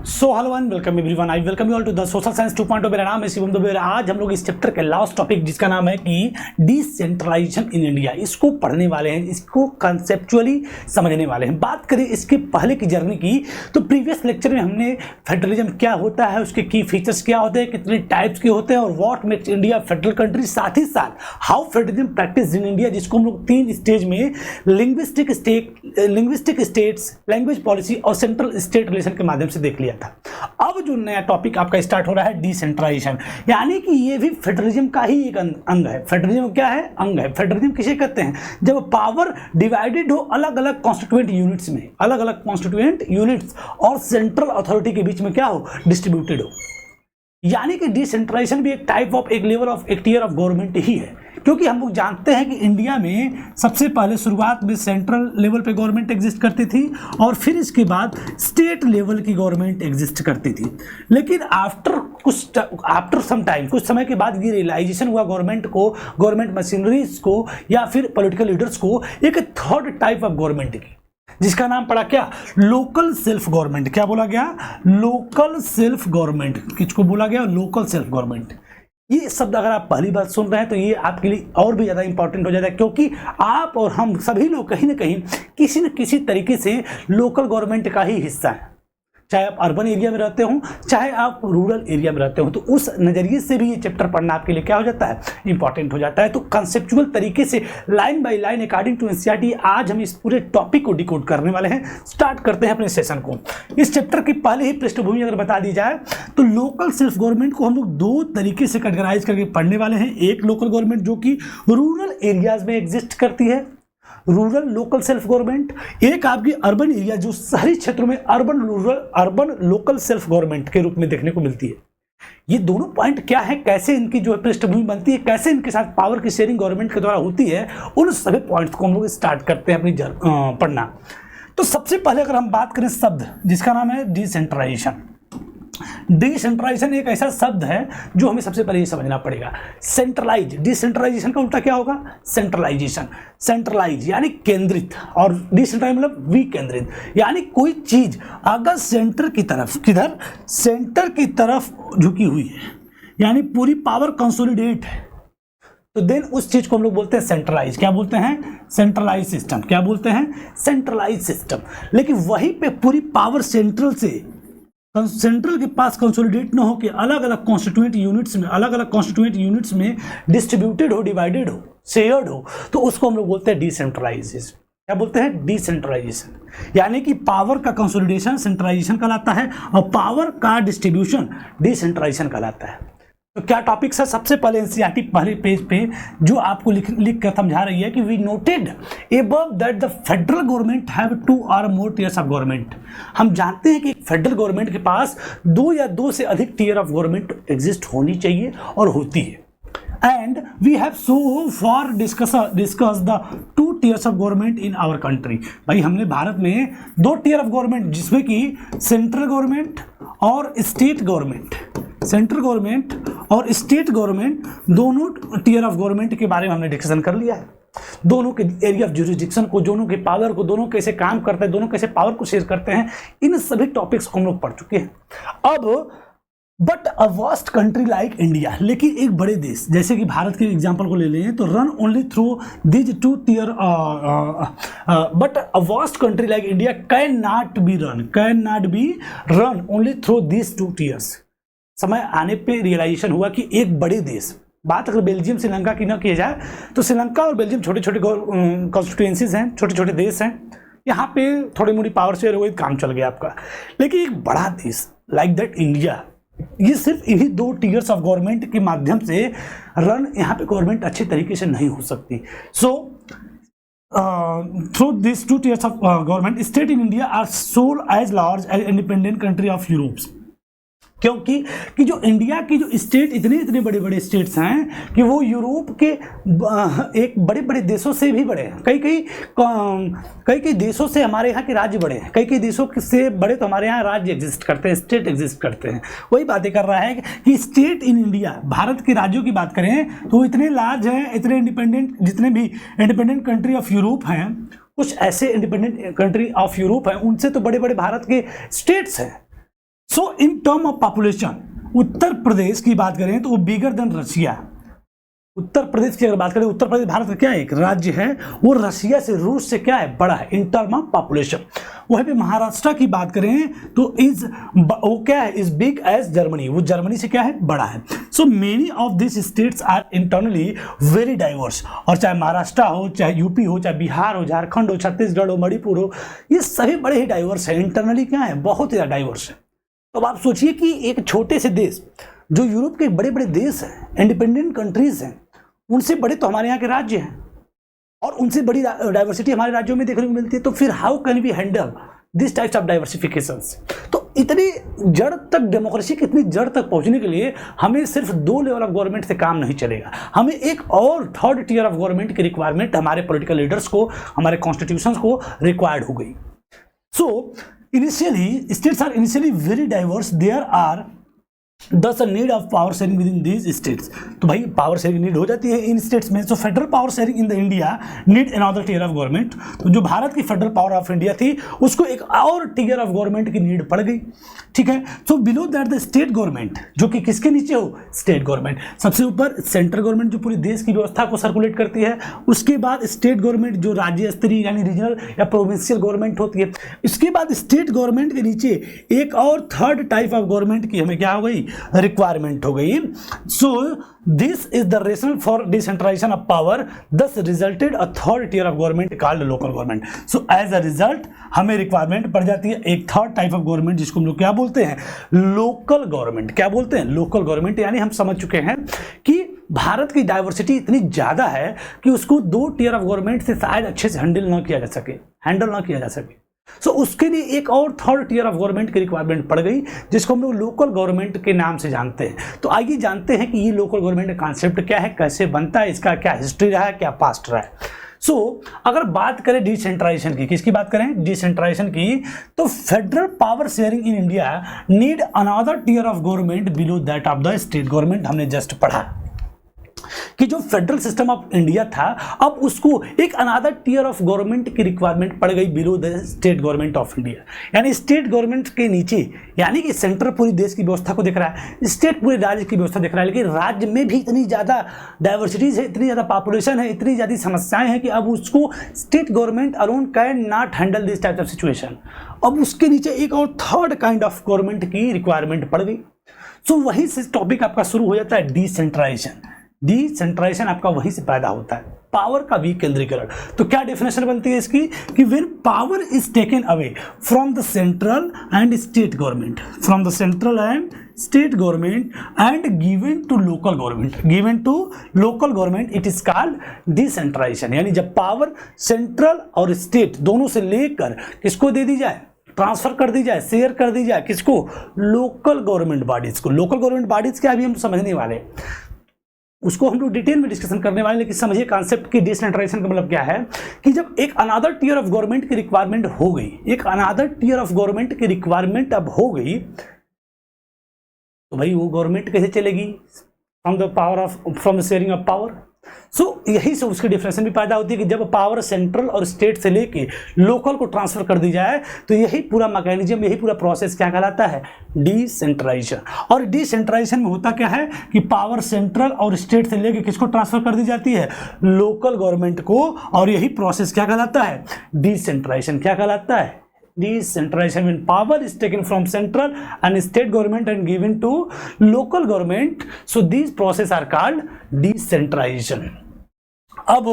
So hello and welcome everyone, I welcome you all to the social science 2.0। मेरा नाम है शिवम दुबे। आज हम लोग इस चैप्टर के लास्ट टॉपिक जिसका नाम है कि डिसेंट्रलाइजेशन इन इंडिया, इसको पढ़ने वाले हैं, इसको कंसेप्चुअली समझने वाले हैं। बात करें इसके पहले की जर्नी की तो प्रीवियस लेक्चर में हमने फेडरलिज्म क्या होता है, उसके की फीचर्स क्या होते हैं, कितने टाइप्स के होते हैं और what makes India federal country, साथ ही साथ how federalism practice in India, जिसको हम लोग 3 स्टेज में लिंग्विस्टिक स्टेट्स, लैंग्वेज पॉलिसी और सेंट्रल स्टेट रिलेशन के माध्यम से देख लिया था। अब जो नया टॉपिक आपका स्टार्ट हो रहा है डिसेंट्रलाइजेशन, यानी कि ये भी फेडरलिज्म का ही एक अंग है। फेडरलिज्म क्या है? अंग है। फेडरलिज्म किसे कहते हैं? जब पावर डिवाइडेड हो अलग अलग कॉन्स्टिट्यूएंट यूनिट्स में, अलग अलग कॉन्स्टिट्यूएंट यूनिट्स और सेंट्रल अथॉरिटी के बीच में क्या हो? डिस्ट्रीब्यूटेड हो। यानी कि डिसेंट्रलाइजेशन भी एक टाइप ऑफ, एक लेवल ऑफ, एक टियर ऑफ गवर्नमेंट ही है, क्योंकि हम लोग जानते हैं कि इंडिया में सबसे पहले शुरुआत में सेंट्रल लेवल पे गवर्नमेंट एग्जिस्ट करती थी और फिर इसके बाद स्टेट लेवल की गवर्नमेंट एग्जिस्ट करती थी। लेकिन आफ्टर सम टाइम, कुछ समय के बाद ये रियलाइजेशन हुआ गवर्नमेंट को, गवर्नमेंट मशीनरीज को या फिर पॉलिटिकल लीडर्स को, एक थर्ड टाइप ऑफ गवर्नमेंट की, जिसका नाम पड़ा क्या? Local self government. क्या बोला गया? Local self government. किसको बोला गया? Local self government. ये शब्द अगर आप पहली बार सुन रहे हैं तो ये आपके लिए और भी ज़्यादा इंपॉर्टेंट हो जाता है, क्योंकि आप और हम सभी लोग कहीं ना कहीं किसी न किसी तरीके से लोकल गवर्नमेंट का ही हिस्सा है। चाहे आप अर्बन एरिया में रहते हो, चाहे आप रूरल एरिया में रहते हो, तो उस नज़रिए से भी ये चैप्टर पढ़ना आपके लिए क्या हो जाता है? इंपॉर्टेंट हो जाता है। तो कंसेप्चुअल तरीके से line by line according to NCERT आज हम इस पूरे टॉपिक को डिकोड करने वाले हैं। स्टार्ट करते हैं अपने सेशन को। इस चैप्टर की पहले ही पृष्ठभूमि अगर बता दी जाए तो लोकल सेल्फ गवर्नमेंट को हम लोग 2 तरीके से कैटेगराइज करके पढ़ने वाले हैं। एक लोकल गवर्नमेंट जो कि रूरल एरियाज में एग्जिस्ट करती है, रूरल लोकल सेल्फ गवर्नमेंट। एक आपकी अर्बन एरिया जो शहरी क्षेत्रों में urban rural, urban local self government के रूप में देखने को मिलती है। ये दोनों पॉइंट क्या है, कैसे इनकी जो है पृष्ठभूमि बनती है, कैसे इनके साथ पावर की शेयरिंग गवर्नमेंट के द्वारा होती है, उन सभी पॉइंट्स को हम लोग स्टार्ट करते हैं अपनी पढ़ना। तो सबसे पहले अगर हम बात करें शब्द जिसका नाम है डिसेंट्रलाइजेशन। डिसेंट्रलाइजेशन एक ऐसा शब्द है जो हमें सबसे पहले ये समझना पड़ेगा। सेंट्रलाइज, डिसेंट्रलाइजेशन का उल्टा क्या होगा? सेंट्रलाइजेशन। सेंट्रलाइज यानी केंद्रित और डिसेंट्रलाइज मतलब विकेंद्रित, यानी कोई चीज अगर सेंटर की तरफ, किधर? सेंटर की तरफ झुकी हुई है, यानी पूरी पावर कंसोलिडेट है, तो देन उस चीज को हम लोग बोलते हैं सेंट्रलाइज। क्या बोलते हैं? Centralise system. क्या बोलते हैं? Centralise system. लेकिन वहीं पे पूरी पावर सेंट्रल से, सेंट्रल के पास कंसोलिडेट न हो कि अलग अलग कॉन्स्टिट्यूएंट यूनिट्स में, अलग अलग कॉन्स्टिट्यूएंट यूनिट्स में डिस्ट्रीब्यूटेड हो, डिवाइडेड हो, शेयर्ड हो, तो उसको हम लोग बोलते हैं डिसेंट्रलाइजेशन। क्या बोलते हैं? डिसेंट्रलाइजेशन। यानी कि पावर का कंसोलिडेशन सेंट्रलाइजेशन कहलाता है और पावर का डिस्ट्रीब्यूशन डिसेंट्रलाइजेशन कहलाता है। तो क्या टॉपिक्स है? सबसे पहले एनसीईआरटी पहले पेज पे जो आपको लिख कर समझा रही है कि we noted above that the federal government have 2 और मोर टियर्स ऑफ गवर्नमेंट। हम जानते हैं कि फेडरल गवर्नमेंट के पास 2 या 2 से अधिक टियर ऑफ गवर्नमेंट एग्जिस्ट होनी चाहिए और होती है। And we have so far discuss the 2 tiers of government in our country. भाई हमने भारत में 2 टियर ऑफ गवर्नमेंट, जिसमें कि सेंट्रल गवर्नमेंट और स्टेट गवर्नमेंट, सेंट्रल गवर्नमेंट और स्टेट गवर्नमेंट, दोनों टियर ऑफ गवर्नमेंट के बारे में हमने डिस्कशन कर लिया है। दोनों के एरिया ऑफ जुरिस्डिक्शन को, दोनों के पावर को, दोनों कैसे काम करते हैं, दोनों कैसे पावर को शेयर करते हैं, इन सभी टॉपिक्स को हम लोग पढ़ चुके हैं। अब but a vast country like India, लेकिन एक बड़े देश जैसे कि भारत के एग्जांपल को ले लें तो run only through this 2 tier, but a vast country like India can not be run only through this 2 tiers. समय आने पे रियलाइजेशन हुआ कि एक बड़े देश, बात अगर बेल्जियम श्रीलंका की ना किया जाए तो श्रीलंका और बेल्जियम छोटे छोटे कॉन्स्टिट्यूएंसीज हैं, छोटे छोटे देश हैं, यहाँ पे थोड़ी मोड़ी पावर शेयर हो गई, काम चल गया आपका। लेकिन एक बड़ा देश लाइक दैट इंडिया, ये सिर्फ इन्हीं 2 टियर्स ऑफ गवर्नमेंट के माध्यम से रन, यहाँ पे गवर्नमेंट अच्छे तरीके से नहीं हो सकती। So through this 2 tiers of government, state in India are so as large as independent country of Europe. क्योंकि कि जो इंडिया की जो स्टेट, इतने बड़े बड़े स्टेट्स हैं कि वो यूरोप के एक बड़े बड़े देशों से भी बड़े हैं। कई देशों से हमारे यहाँ के राज्य बड़े हैं, कई देशों से बड़े तो हमारे यहाँ राज्य एग्जिस्ट करते हैं, स्टेट एग्जिस्ट करते हैं। वही बातें कर रहा है कि स्टेट इन इंडिया, भारत के राज्यों की बात करें तो इतने लार्ज हैं, इतने इंडिपेंडेंट, जितने भी इंडिपेंडेंट कंट्री ऑफ यूरोप हैं, कुछ ऐसे इंडिपेंडेंट कंट्री ऑफ यूरोप हैं, उनसे तो बड़े बड़े भारत के स्टेट्स हैं। सो in term of population Uttar Pradesh की बात करें तो वो bigger than Russia. Uttar Pradesh की अगर बात करें, उत्तर प्रदेश भारत का क्या है, एक राज्य है, वो रशिया से, रूस से क्या है, बड़ा है इन टर्म ऑफ पॉपुलेशन। वहीं पे महाराष्ट्र की बात करें तो वो क्या है, इज बिग एज जर्मनी, वो जर्मनी से क्या है, बड़ा है। So many of this states are internally very diverse, और चाहे महाराष्ट्र हो, चाहे यूपी हो, चाहे बिहार हो, झारखंड हो, छत्तीसगढ़ हो, मणिपुर हो, ये सभी बड़े ही डाइवर्स है, इंटरनली क्या है, बहुत ही ज़्यादा डाइवर्स है। तो अब आप सोचिए कि एक छोटे से देश जो यूरोप के बड़े बड़े देश हैं, इंडिपेंडेंट कंट्रीज हैं, उनसे बड़े तो हमारे यहाँ के राज्य हैं और उनसे बड़ी डाइवर्सिटी हमारे राज्यों में देखने को मिलती है। तो फिर how can we handle this types of diversifications? तो इतनी जड़ तक, डेमोक्रेसी की इतनी जड़ तक पहुंचने के लिए हमें सिर्फ 2 लेवल ऑफ गवर्नमेंट से काम नहीं चलेगा, हमें एक और 3rd टियर ऑफ गवर्नमेंट की रिक्वायरमेंट हमारे पॉलिटिकल लीडर्स को, हमारे कॉन्स्टिट्यूशन को रिक्वायर्ड हो गई। So initially states are initially very diverse, there are thus need of power sharing with in these states. तो भाई पावर शेयरिंग नीड हो जाती है इन स्टेट्स में। So federal power sharing in the India need another tier of government. तो जो भारत की फेडरल पावर ऑफ इंडिया थी उसको एक और टियर ऑफ गवर्नमेंट की नीड पड़ गई, ठीक है। So below that the state government, जो कि किसके नीचे हो, स्टेट गवर्नमेंट। सबसे ऊपर सेंट्रल गवर्नमेंट जो पूरी देश की व्यवस्था को सर्कुलेट करती है, उसके बाद स्टेट गवर्नमेंट जो राज्य स्तरीय यानी रीजनल या प्रोविंशियल गवर्नमेंट होती है, इसके बाद स्टेट गवर्नमेंट के नीचे एक और 3rd टाइप ऑफ गवर्नमेंट की हमें क्या हो गई, रिक्वायरमेंट हो गई। So this is the rational for decentralisation of power, thus resulted a 3rd tier of government called local government. So as a result हमें रिक्वायरमेंट पड़ जाती है एक 3rd टाइप ऑफ गवर्नमेंट, जिसको हम लोग क्या बोलते हैं, लोकल गवर्नमेंट। क्या बोलते हैं, लोकल गवर्नमेंट। यानी हम समझ चुके हैं कि भारत की डाइवर्सिटी इतनी ज्यादा है कि उसको 2 टियर ऑफ गवर्नमेंट से शायद अच्छे से हैंडल ना किया जा सके। सो उसके लिए एक और 3rd टियर ऑफ गवर्नमेंट की रिक्वायरमेंट पड़ गई, जिसको हम लोग लोकल गवर्नमेंट के नाम से जानते हैं। तो आइए जानते हैं कि ये लोकल गवर्नमेंट का कॉन्सेप्ट क्या है, कैसे बनता है, इसका क्या हिस्ट्री रहा है, क्या पास्ट रहा है। सो अगर बात करें डिसेंट्रलाइजेशन की, किसकी बात करें, डिसेंट्रलाइजेशन की, तो federal power sharing in India need another tier of government below that of the state government. हमने जस्ट पढ़ा कि जो फेडरल सिस्टम ऑफ इंडिया था, अब उसको एक अनदर टियर ऑफ गवर्नमेंट की रिक्वायरमेंट पड़ गई below the state government of India. यानी स्टेट गवर्नमेंट के नीचे, यानी कि सेंटर पूरी देश की व्यवस्था को देख रहा है, स्टेट पूरे राज्य की व्यवस्था देख रहा है, लेकिन राज्य में भी इतनी ज़्यादा डाइवर्सिटीज है, इतनी ज़्यादा पॉपुलेशन है, इतनी ज़्यादा समस्याएं हैं कि अब उसको state government alone can not handle this type of situation. अब उसके नीचे एक और 3rd काइंड ऑफ गवर्नमेंट की रिक्वायरमेंट पड़ गई। सो वहीं से टॉपिक आपका शुरू हो जाता है डिसेंट्रलाइजेशन। डिसेंट्रलाइजेशन आपका वहीं से पैदा होता है, पावर का विकेंद्रीकरण। तो क्या डेफिनेशन बनती है इसकी, कि when power is taken away from the central and state government, from the central and state government and given to local government, it is called decentralisation. यानी जब पावर सेंट्रल और स्टेट दोनों से लेकर किसको दे दी जाए, ट्रांसफर कर दी जाए, शेयर कर दी जाए, किसको, लोकल गवर्नमेंट बॉडीज को। लोकल गवर्नमेंट बॉडीज क्या अभी हम समझने वाले, उसको हम लोग डिटेल में डिस्कशन करने वाले, लेकिन समझिए कॉन्सेप्ट की डिसेंट्रलाइजेशन का मतलब क्या है, कि जब एक अनदर टियर ऑफ गवर्नमेंट की रिक्वायरमेंट हो गई, एक अनदर टियर ऑफ गवर्नमेंट की रिक्वायरमेंट अब हो गई, तो भाई वो गवर्नमेंट कैसे चलेगी, from the sharing of power. So यही से उसकी डिफरेंशन भी पैदा होती है कि जब पावर सेंट्रल और स्टेट से लेके लोकल को ट्रांसफर कर दी जाए, तो यही पूरा मैकेनिज्म, यही पूरा प्रोसेस क्या कहलाता है, डिसेंट्रलाइजेशन। और डिसेंट्रलाइजेशन में होता क्या है कि पावर सेंट्रल और स्टेट से लेके किसको ट्रांसफर कर दी जाती है, लोकल गवर्नमेंट को। और यही प्रोसेस क्या कहलाता है, डिसेंट्रलाइजेशन। क्या कहलाता है, decentralization, when power is taken from central and state government and given to local government, so these process are called decentralization। अब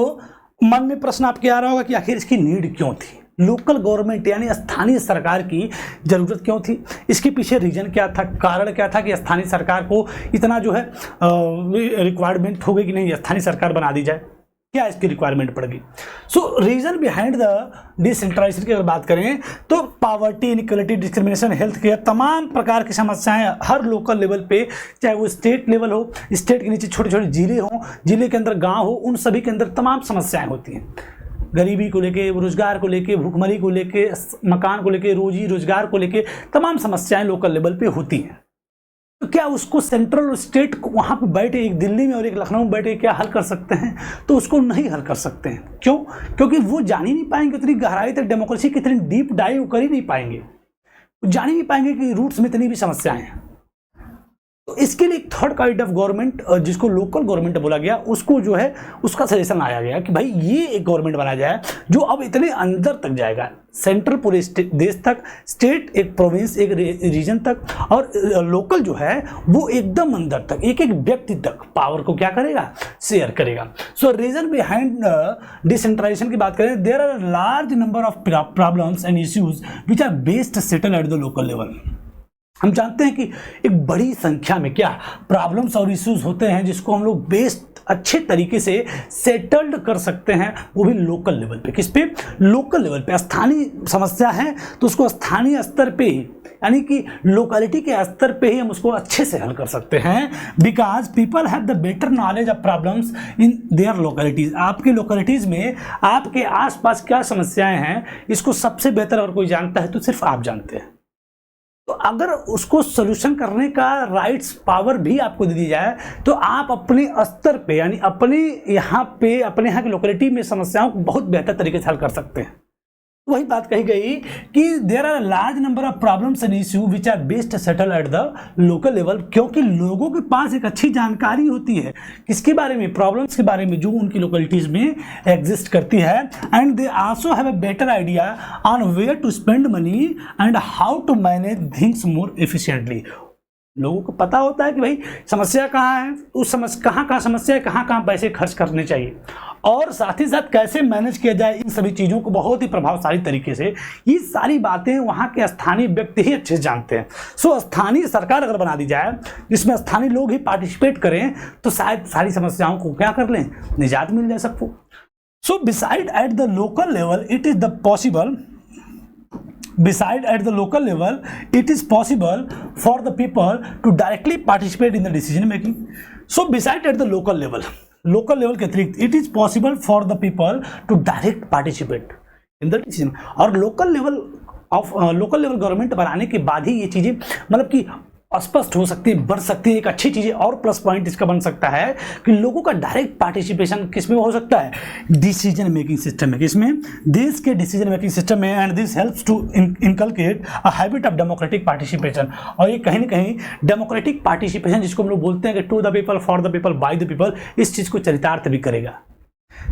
मन में प्रश्न आपके आ रहा होगा कि आखिर इसकी नीड क्यों थी, लोकल गवर्नमेंट यानी स्थानीय सरकार की जरूरत क्यों थी, इसके पीछे रीजन क्या था, कारण क्या था कि स्थानीय सरकार को इतना जो है रिक्वायरमेंट हो गई कि नहीं स्थानीय सरकार बना दी जाए, क्या इसकी रिक्वायरमेंट पड़ गई। सो रीजन बिहाइंड द डिसेंट्रलाइजेशन की अगर बात करें तो poverty, inequality, discrimination, health care, तमाम प्रकार की समस्याएं हर लोकल लेवल पे, चाहे वो स्टेट लेवल हो, स्टेट के नीचे छोटे छोटे जिले हों, जिले के अंदर गांव हो, उन सभी के अंदर तमाम समस्याएं होती हैं। गरीबी को लेके, रोजगार को लेके, भूखमरी को लेके, मकान को लेके, रोजी रोजगार को लेके तमाम समस्याएं लोकल लेवल पे होती हैं। तो क्या उसको सेंट्रल और स्टेट को वहाँ पे बैठे, एक दिल्ली में और एक लखनऊ में बैठे क्या हल कर सकते हैं, तो उसको नहीं हल कर सकते हैं। क्यों, क्योंकि वो जान ही नहीं पाएंगे उतनी गहराई तक, डेमोक्रेसी कितनी डीप डाइव कर ही नहीं पाएंगे। जान ही नहीं पाएंगे कि रूट्स में इतनी भी समस्याएं हैं। तो इसके लिए एक थर्ड काइंड ऑफ गवर्नमेंट जिसको लोकल गवर्नमेंट बोला गया, उसको जो है उसका सजेशन आया गया कि भाई ये एक गवर्नमेंट बनाया जाए जो अब इतने अंदर तक जाएगा, सेंट्रल पूरे देश तक, स्टेट एक प्रोविंस एक रीजन तक, और लोकल जो है वो एकदम अंदर तक, एक एक व्यक्ति तक पावर को क्या करेगा, शेयर करेगा। सो रीजन बिहाइंड डिसेंट्रलाइजेशन की बात करें, there are large number of problems and issues which are best settle at the local level. हम जानते हैं कि एक बड़ी संख्या में क्या प्रॉब्लम्स और इश्यूज होते हैं जिसको हम लोग बेस्ट अच्छे तरीके से सेटल्ड कर सकते हैं, वो भी लोकल लेवल पे। किस पे? लोकल लेवल पे। स्थानीय समस्या है तो उसको स्थानीय स्तर पे ही, यानी कि लोकेलिटी के स्तर पे ही हम उसको अच्छे से हल कर सकते हैं, because people have the better knowledge of problems in their localities. आपके लोकेलिटीज में आपके आसपास क्या समस्याएं हैं, इसको सबसे बेहतर अगर कोई जानता है तो सिर्फ आप जानते हैं। तो अगर उसको सोल्यूशन करने का राइट्स पावर भी आपको दे दी जाए तो आप अपने स्तर पे, यानी अपने यहाँ की लोकेलिटी में समस्याओं को बहुत बेहतर तरीके से हल कर सकते हैं। वही बात कही गई कि there are large number of problems and issue which are best settle at the local level, क्योंकि लोगों के पास एक अच्छी जानकारी होती है किसके बारे में, प्रॉब्लम्स के बारे में जो उनकी लोकेलिटीज में एग्जिस्ट करती है, and they also have a better idea on where to spend money and how to manage things more efficiently. लोगों को पता होता है कि भाई समस्या कहाँ है, उस कहाँ समस्या है, कहाँ पैसे खर्च करने चाहिए, और साथ ही साथ कैसे मैनेज किया जाए इन सभी चीज़ों को बहुत ही प्रभावशाली तरीके से। ये सारी बातें वहाँ के स्थानीय व्यक्ति ही अच्छे से जानते हैं। सो स्थानीय सरकार अगर बना दी जाए जिसमें स्थानीय लोग ही पार्टिसिपेट करें तो शायद सारी समस्याओं को क्या कर लें, निजात मिल जाए सबको। So beside at the local level it is the possible Beside at the local level, it is possible for the people to directly participate in the decision making. So beside at the local level के अतिरिक्त it is possible for the people to direct participate in the decision। और local level government बनाने के बाद ही ये चीज़ें मतलब कि स्पष्ट हो सकती है, बढ़ सकती है। एक अच्छी चीज़ और प्लस पॉइंट इसका बन सकता है कि लोगों का डायरेक्ट पार्टिसिपेशन किस में हो सकता है, डिसीजन मेकिंग सिस्टम में, किसमें, देश के डिसीजन मेकिंग सिस्टम में। And this helps to inculcate a habit of democratic participation. और ये कहीं ना कहीं डेमोक्रेटिक पार्टिसिपेशन जिसको हम लोग बोलते हैं कि to the people for the people by the people, इस चीज़ को चरितार्थ भी करेगा।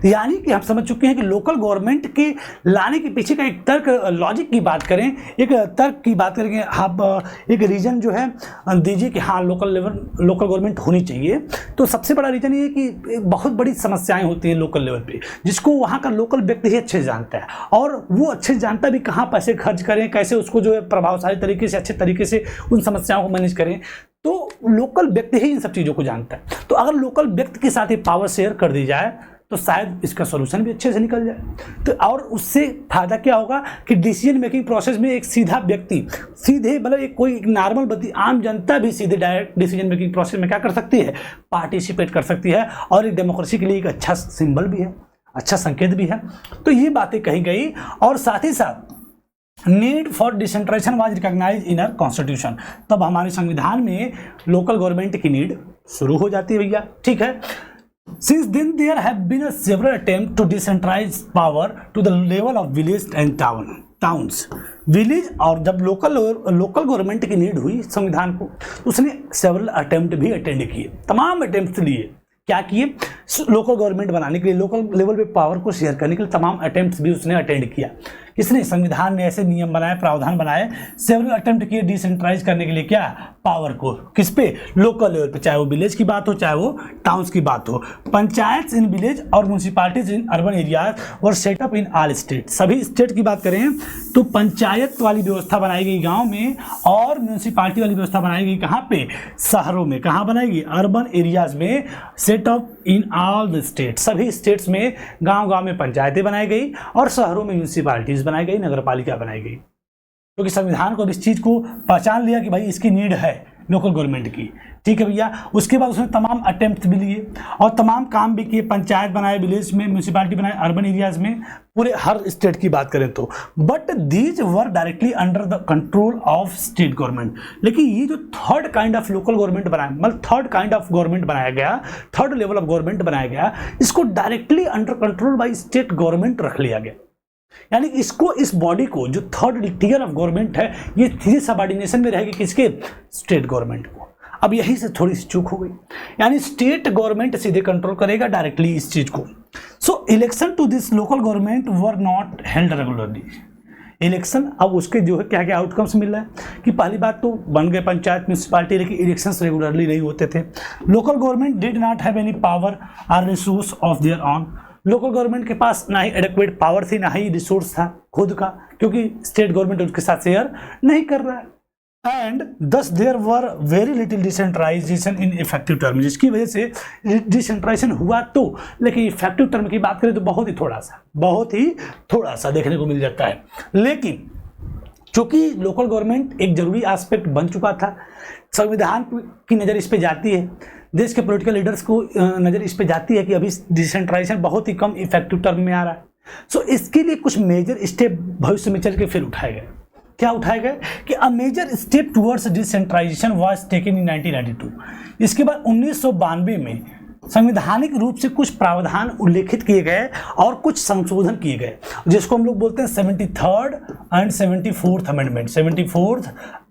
यानी कि हम समझ चुके हैं कि लोकल गवर्नमेंट के लाने के पीछे का एक तर्क, लॉजिक की बात करें, एक तर्क की बात करेंगे, आप एक रीजन जो है दीजिए कि हाँ लोकल गवर्नमेंट होनी चाहिए। तो सबसे बड़ा रीजन ये है कि बहुत बड़ी समस्याएं होती हैं लोकल लेवल पे जिसको वहाँ का लोकल व्यक्ति ही अच्छे से जानता है, और वो अच्छे से जानता भी कहाँ पैसे खर्च करें, कैसे उसको जो है प्रभावशाली तरीके से अच्छे तरीके से उन समस्याओं को मैनेज करें। तो लोकल व्यक्ति ही इन सब चीज़ों को जानता है। तो अगर लोकल व्यक्ति के साथ ही पावर शेयर कर दी जाए तो शायद इसका सॉल्यूशन भी अच्छे से निकल जाए। तो और उससे फायदा क्या होगा कि डिसीजन मेकिंग प्रोसेस में एक सीधा व्यक्ति सीधे, मतलब एक कोई नॉर्मल आम जनता भी सीधे डायरेक्ट डिसीजन मेकिंग प्रोसेस में क्या कर सकती है, पार्टिसिपेट कर सकती है, और एक डेमोक्रेसी के लिए एक अच्छा सिंबल भी है, अच्छा संकेत भी है। तो ये बातें कही गई, और साथ ही साथ need for decentralisation was recognised in our constitution. तब हमारे संविधान में लोकल गवर्नमेंट की नीड शुरू हो जाती है भैया, ठीक है। Since then, there have been several attempts to decentralize power to the level of village and towns. Village, और जब लोकल गवर्नमेंट की नीड हुई संविधान को, उसने सेवरल अटेम्प्ट भी अटेंड किए, तमाम अटेम्प्ट्स लिए। क्या किए? लोकल गवर्नमेंट बनाने के लिए, लोकल लेवल पे पावर को शेयर करने के लिए तमाम अटेम्प्ट्स भी उसने अटेंड किया। किसने? संविधान ने ऐसे नियम बनाए, प्रावधान बनाए, सेवरल अटेम्प्ट किए डिसेंट्रलाइज करने के लिए क्या, पावर को। किस पे? लोकल लेवल पे, चाहे वो विलेज की बात हो चाहे वो टाउन्स की बात हो। पंचायत इन विलेज और municipalities in urban areas were set up in all state. सभी स्टेट की बात करें तो पंचायत वाली व्यवस्था बनाई गई गाँव में, और म्यूनसिपालिटी वाली व्यवस्था बनाई गई कहाँ पे, शहरों में। कहाँ बनाएगी? अर्बन एरियाज में। Setup in all the state, सभी स्टेट्स में गांव-गांव में पंचायतें बनाई गई, और शहरों में म्यूनसिपालिटीज बनाई गई, नगरपालिका बनाई गई। क्योंकि संविधान को इस चीज़ को पहचान लिया कि भाई इसकी नीड है लोकल गवर्नमेंट की, ठीक है भैया। उसके बाद उसने तमाम अटेम्प्ट भी लिए और तमाम काम भी किए, पंचायत बनाए विलेज में, म्यूनसिपालिटी बनाए अर्बन एरियाज में, पूरे हर स्टेट की बात करें तो। But these were directly under the control of state government. लेकिन ये जो third kind of local government बनाया, मतलब थर्ड काइंड ऑफ गवर्नमेंट बनाया गया, थर्ड लेवल ऑफ गवर्नमेंट बनाया गया, इसको directly under control by state government रख लिया गया। यानी इसको, इस बॉडी को, जो थर्ड टियर ऑफ गवर्नमेंट है, ये सीधे सबऑर्डिनेशन में रहेगी किसके? स्टेट गवर्नमेंट को। अब यहीं से थोड़ी सी चूक हो गई, यानी स्टेट गवर्नमेंट सीधे कंट्रोल करेगा डायरेक्टली इस चीज को। So election to this local government were not held regularly. Election, अब उसके जो है क्या क्या आउटकम्स मिल रहा है कि पहली बात तो बन गए पंचायत म्यूनसिपालिटी, लेकिन इलेक्शंस रेगुलरली नहीं होते थे। Local government did not have any power or resource of their own. Local government के पास ना ही एडिक्वेट पावर थी, ना ही रिसोर्स था खुद का, क्योंकि स्टेट गवर्नमेंट उसके साथ शेयर नहीं कर रहा है। And thus there were very little decentralisation in effective term, जिसकी वजह से डिसेंट्रलाइजेशन हुआ तो, लेकिन इफेक्टिव टर्म की बात करें तो बहुत ही थोड़ा सा देखने को मिल जाता है। लेकिन चूंकि लोकल गवर्नमेंट एक जरूरी एस्पेक्ट बन चुका था, संविधान की नज़र इस पे जाती है, देश के पॉलिटिकल लीडर्स को नज़र इस पे जाती है कि अभी डिसेंट्रलाइजेशन बहुत ही कम इफेक्टिव टर्म में आ रहा है। सो इसके लिए कुछ मेजर स्टेप भविष्य में चल के फिर उठाए गए। क्या उठाए गए कि a major step towards decentralisation was taken in 1992। इसके बाद 1992 में संवैधानिक रूप से कुछ प्रावधान उल्लेखित किए गए और कुछ संशोधन किए गए, जिसको हम लोग बोलते हैं 73rd and 74th amendment. 74th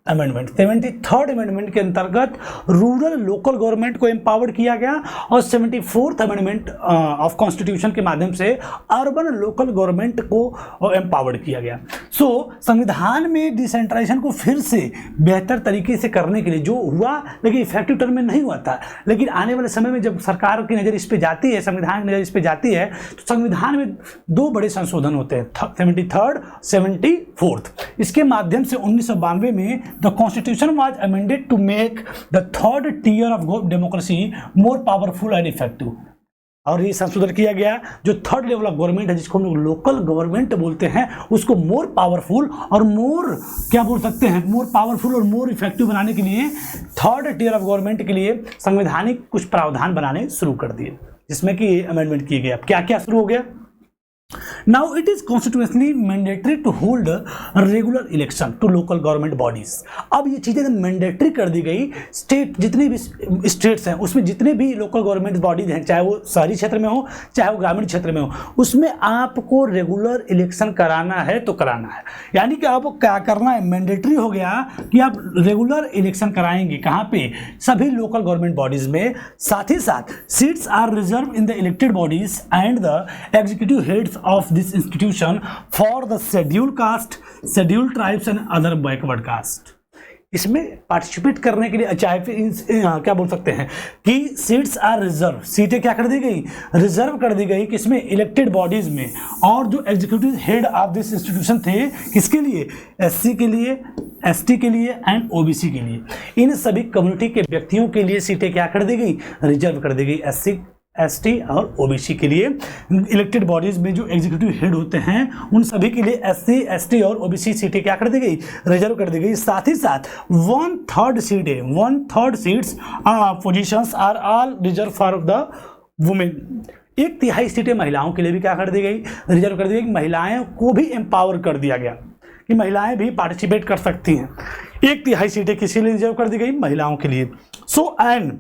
amendment, 73rd amendment के अंतर्गत रूरल लोकल गवर्नमेंट को एम्पावर्ड किया गया और 74th अमेंडमेंट ऑफ कॉन्स्टिट्यूशन के माध्यम से अर्बन लोकल गवर्नमेंट को एम्पावर्ड किया गया। सो संविधान में डिसेंट्रलाइजेशन को फिर से बेहतर तरीके से करने के लिए जो हुआ, लेकिन इफेक्टिव टर्म में नहीं हुआ था, लेकिन आने वाले समय में जब सरकार की नज़र इस पर जाती है, संविधान की नज़र इस पर जाती है, तो संविधान में दो बड़े संशोधन होते हैं, 73rd 74th। इसके माध्यम से 1992 में the constitution was amended to make the third tier of democracy more powerful and effective. और ये संशोधन किया गया, जो थर्ड लेवल ऑफ गवर्नमेंट है, जिसको हम लोग लोकल गवर्नमेंट बोलते हैं, उसको मोर पावरफुल और मोर, क्या बोल सकते हैं, मोर पावरफुल और मोर इफेक्टिव बनाने के लिए थर्ड टियर ऑफ गवर्नमेंट के लिए संवैधानिक कुछ प्रावधान बनाने शुरू कर दिए, जिसमें कि अमेंडमेंट किए गए। अब क्या क्या शुरू हो गया? Now it is constitutionally mandatory to hold a regular election to local government bodies। अब ये चीज़ें मैंडेटरी कर दी गई, स्टेट जितने भी स्टेट्स हैं उसमें जितने भी लोकल गवर्नमेंट बॉडीज हैं, चाहे वो शहरी क्षेत्र में हो चाहे वो ग्रामीण क्षेत्र में हो, उसमें आपको रेगुलर इलेक्शन कराना है तो कराना है। यानी कि आपको क्या करना है, मैंडेटरी हो गया कि आप रेगुलर इलेक्शन कराएंगे। कहाँ पे? सभी लोकल गवर्नमेंट बॉडीज में। साथ ही साथ seats are reserve in the elected bodies and the executive heads of this institution for the scheduled caste, scheduled tribes and other backward caste। इसमें पार्टिसिपेट करने के लिए चाहे क्या बोल सकते हैं कि सीट्स आर रिजर्व, सीटें क्या कर दी गई? रिजर्व कर दी गई, किसमें? इलेक्टेड बॉडीज में। और जो executive head of this institution थे, किसके लिए? एससी के लिए, एसटी के लिए एंड ओबीसी के लिए। इन सभी कम्युनिटी के व्यक्तियों के लिए सीटें क्या कर दी गई? रिजर्व कर दी गई। एससी, एसटी और ओबीसी के लिए इलेक्टेड बॉडीज में जो एग्जीक्यूटिव हेड होते हैं, उन सभी के लिए एससी, एसटी और ओबीसी सीटें क्या कर दी गई? रिजर्व कर दी गई। साथ ही साथ 1/3 सीटें, 1/3 seats positions are all reserve for the women. 1/3 सीटें महिलाओं के लिए भी क्या कर दी गई? रिजर्व कर दी गई। महिलाएं को भी एम्पावर कर दिया गया कि महिलाएं भी पार्टिसिपेट कर सकती हैं। 1/3 सीटें किसी लिए रिजर्व कर दी गई? महिलाओं के लिए। So and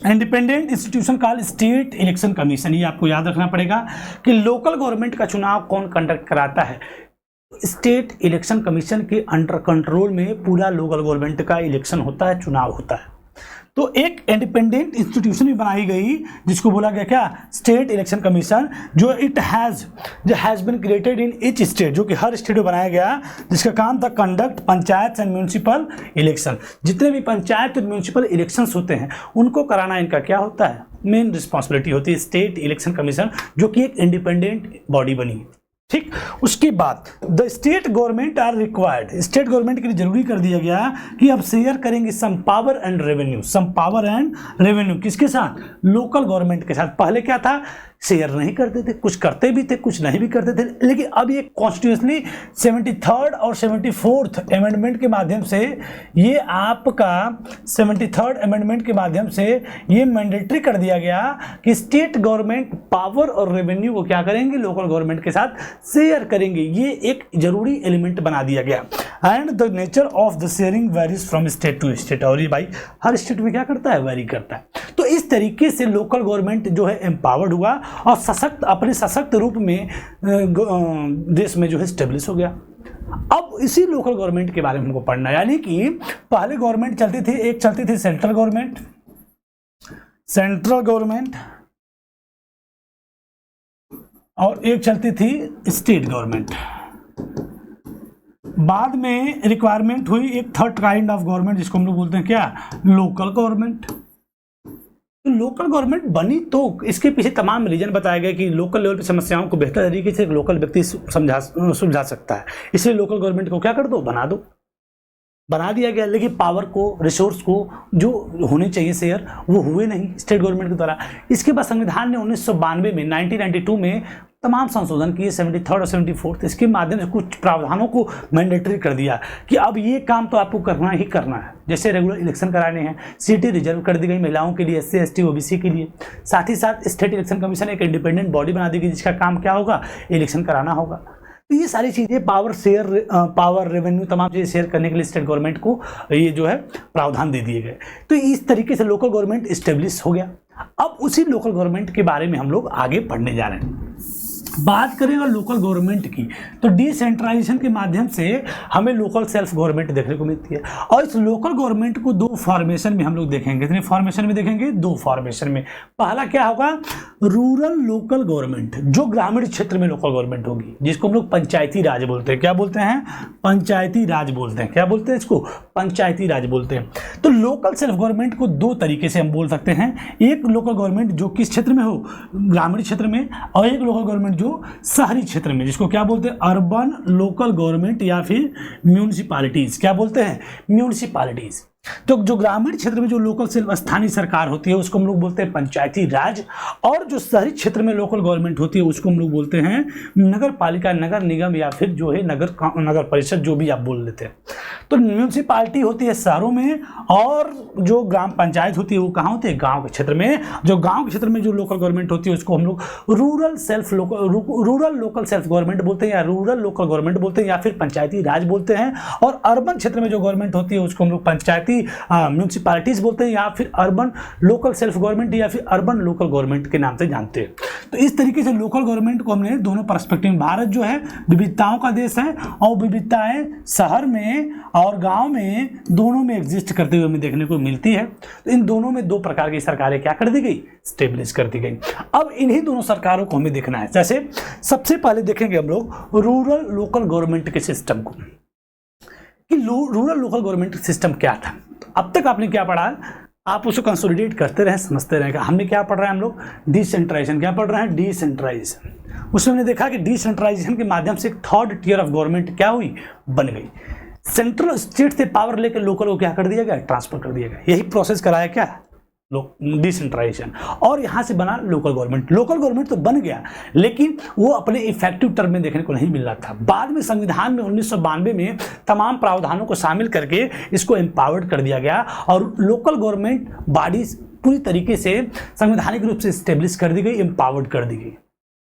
independent institution called state election commission. ये आपको याद रखना पड़ेगा कि लोकल गवर्नमेंट का चुनाव कौन कंडक्ट कराता है? स्टेट इलेक्शन कमीशन के अंडर कंट्रोल में पूरा लोकल गवर्नमेंट का इलेक्शन होता है, चुनाव होता है। तो एक इंडिपेंडेंट इंस्टीट्यूशन भी बनाई गई, जिसको बोला गया क्या? स्टेट इलेक्शन कमीशन, जो has been created in each state, जो कि हर स्टेट में बनाया गया, जिसका काम था conduct panchayat and municipal election. जितने भी पंचायत और म्यूनसिपल इलेक्शंस होते हैं उनको कराना इनका क्या होता है? मेन रिस्पॉन्सिबिलिटी होती है स्टेट इलेक्शन कमीशन, जो कि एक इंडिपेंडेंट बॉडी बनी। ठीक, उसके बाद the state government are required, state government के लिए जरूरी कर दिया गया कि अब शेयर करेंगे some power and revenue, some power and revenue किसके साथ? लोकल गवर्नमेंट के साथ। पहले क्या था? शेयर नहीं करते थे, कुछ करते भी थे, कुछ नहीं भी करते थे। लेकिन अब ये कॉन्स्टिट्यूशनली 73rd और 74th अमेंडमेंट के माध्यम से, ये आपका 73rd अमेंडमेंट के माध्यम से ये मैंडेटरी कर दिया गया कि स्टेट गवर्नमेंट पावर और रेवेन्यू को क्या करेंगे? लोकल गवर्नमेंट के साथ शेयर करेंगे। ये एक जरूरी एलिमेंट बना दिया गया। And the nature of the sharing varies from state to state. और ये भाई हर स्टेट में क्या करता है? वेरी करता है। तो इस इस तरीके से लोकल गवर्नमेंट जो है एम्पावर्ड हुआ और अपने सशक्त रूप में देश में जो है स्टेब्लिश हो गया। अब इसी लोकल गवर्नमेंट के बारे में हमको पढ़ना है, यानी कि पहले गवर्नमेंट चलती थी, एक चलती थी सेंट्रल गवर्नमेंट और एक चलती थी स्टेट गवर्नमेंट। बाद में रिक्वायरमेंट हुई एक थर्ड काइंड ऑफ गवर्नमेंट जिसको हम लोग बोलते हैं क्या, लोकल गवर्नमेंट। लोकल गवर्नमेंट बनी तो इसके पीछे तमाम रीजन बताए गए कि लोकल लेवल पे समस्याओं को बेहतर तरीके से एक लोकल व्यक्ति सुलझा सकता है, इसलिए लोकल गवर्नमेंट को क्या कर दो, बना दिया गया। लेकिन पावर को, रिसोर्स को जो होने चाहिए शेयर, वो हुए नहीं स्टेट गवर्नमेंट के द्वारा। इसके बाद संविधान ने 1992 में 1992 में तमाम संशोधन किए, 73 और 74। इसके माध्यम से कुछ प्रावधानों को मैंडेटरी कर दिया कि अब ये काम तो आपको करना ही करना है। जैसे रेगुलर इलेक्शन कराने हैं, सीटें रिजर्व कर दी गई महिलाओं के लिए, SC ST OBC के लिए। साथ ही साथ स्टेट इलेक्शन कमीशन एक इंडिपेंडेंट बॉडी बना दी गई जिसका काम क्या होगा, इलेक्शन कराना होगा। तो ये सारी चीज़ें पावर रेवेन्यू तमाम चीज़ें शेयर करने के लिए स्टेट गवर्नमेंट को ये जो है प्रावधान दे दिए गए। तो इस तरीके से लोकल गवर्नमेंट इस्टेब्लिश हो गया। अब उसी लोकल गवर्नमेंट के बारे में हम लोग आगे पढ़ने जा रहे हैं। बात करें अगर लोकल गवर्नमेंट की, तो डिसेंट्रलाइजेशन के माध्यम से हमें लोकल सेल्फ गवर्नमेंट देखने को मिलती है। और इस लोकल गवर्नमेंट को दो फॉर्मेशन में हम लोग देखेंगे। कितने फॉर्मेशन में देखेंगे, दो फॉर्मेशन में। पहला क्या होगा, रूरल लोकल गवर्नमेंट, जो ग्रामीण क्षेत्र में लोकल गवर्नमेंट होगी, जिसको हम लोग पंचायती राज बोलते हैं। क्या बोलते हैं, पंचायती राज बोलते हैं। क्या बोलते हैं इसको, पंचायती राज बोलते हैं। तो लोकल सेल्फ गवर्नमेंट को दो तरीके से हम बोल सकते हैं। एक लोकल गवर्नमेंट जो किस क्षेत्र में हो, ग्रामीण क्षेत्र में, और एक लोकल गवर्नमेंट शहरी क्षेत्र में, जिसको क्या बोलते हैं, अर्बन लोकल गवर्नमेंट या फिर म्यूनिसिपैलिटीज। क्या बोलते हैं, म्यूनिसिपैलिटीज। तो जो ग्रामीण क्षेत्र में जो लोकल स्थानीय सरकार होती है उसको हम लोग बोलते हैं पंचायती राज, और जो शहरी क्षेत्र में लोकल गवर्नमेंट होती है उसको हम लोग बोलते हैं नगर पालिका, नगर निगम या फिर जो है नगर परिषद, जो भी आप बोल लेते हैं। तो म्यूनिसिपैलिटी होती है शहरों में, और जो ग्राम पंचायत होती है वो कहाँ होती है, गाँव के क्षेत्र में। जो गाँव के क्षेत्र में जो लोकल गवर्नमेंट होती है उसको हम लोग रूरल लोकल सेल्फ गवर्नमेंट बोलते हैं, या रूरल लोकल गवर्नमेंट बोलते हैं, या फिर पंचायती राज बोलते हैं। और अर्बन क्षेत्र में जो गवर्नमेंट होती है उसको हम लोग पंचायती म्यूनिसिपैलिटीज बोलते हैं, या फिर अर्बन लोकल सेल्फ गवर्नमेंट, या फिर अर्बन लोकल गवर्नमेंट के नाम से जानते हैं। तो इस तरीके से लोकल गवर्नमेंट को हमने दोनों पर्सपेक्टिव में, भारत जो है विविधताओं का देश है, और विविधताएं शहर में और गांव में दोनों में एग्जिस्ट करते हुए हमें देखने को मिलती है। तो इन दोनों में दो प्रकार की सरकारें क्या कर दी गई, स्टेब्लिश कर दी गई। अब इन्हीं दोनों सरकारों को हमें देखना है। जैसे सबसे पहले देखेंगे हम लोग रूरल लोकल गवर्नमेंट के सिस्टम को, कि रूरल लोकल गवर्नमेंट सिस्टम क्या था। तो अब तक आपने क्या पढ़ा, आप उसको कंसोलिडेट करते रहे, समझते रहेगा। हमने क्या पढ़ रहे हैं हम लोग, डिसेंट्रलाइजेशन। क्या पढ़ रहे हैं, डिसेंट्रलाइजेशन। उसमें हमने देखा कि डिसेंट्रलाइजेशन के माध्यम से एक थर्ड टियर ऑफ गवर्नमेंट क्या हुई, बन गई। सेंट्रल स्टेट से पावर लेकर लोकल को क्या कर दिया गया, ट्रांसफर कर दिया गया। यही प्रोसेस कराया क्या, डिसेंट्रलाइजेशन, और यहां से बना लोकल गवर्नमेंट। लोकल गवर्नमेंट तो बन गया, लेकिन वो अपने इफेक्टिव टर्म में देखने को नहीं मिल रहा था। बाद में संविधान में 1992 में तमाम प्रावधानों को शामिल करके इसको एम्पावर्ड कर दिया गया, और लोकल गवर्नमेंट बॉडी पूरी तरीके से संवैधानिक रूप से स्टेब्लिश कर दी गई, एम्पावर्ड कर दी गई।